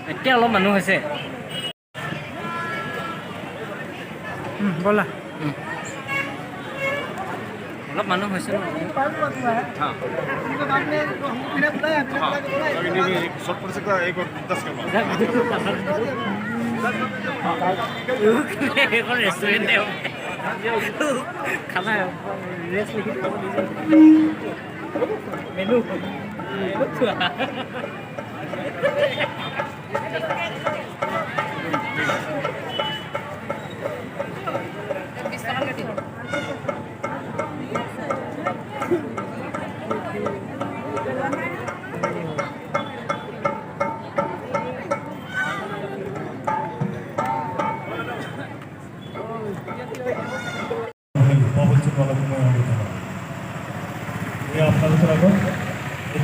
এতিয়া অলপ মানুহ হৈছে बोला অলপ মানুহ হৈছে रेस्टुरेंट खाना रेस्ट लिखी मेनू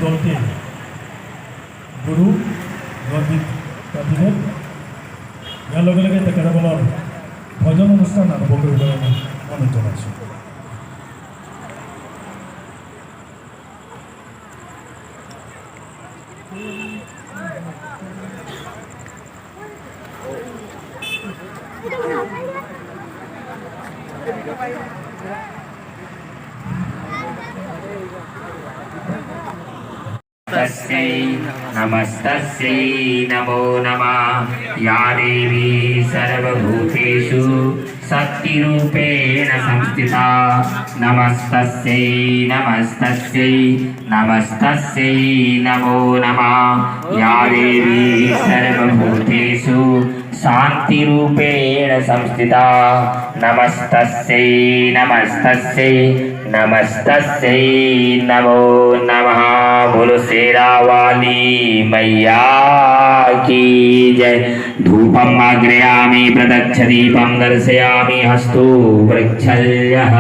দলটি গুরু গর্বিত কাবিনেট ইয়াৰ লগে লগে তেখেতসকলৰ ভজন অনুষ্ঠান আৰম্ভ কৰিবলৈ আমি অনুৰোধ জনাইছোঁ। नमस्तस्यै नमो नमः या देवी सर्वभूतेषु शक्तिरूपेण संस्थिता नमस्तस्यै नमस्तस्यै नमस्तस्यै नमो नमः या देवी सर्वभूतेषु शान्तिरूपेण संस्थिता नमस्तस्यै नमस्तस्यै नमस्तस्यै नमो नमः। बोलो शेरा वाली मैया की जय। धूपम आग्रयामि प्रदक्ष दीपम दर्शयामि हस्तु वृक्षल्यः।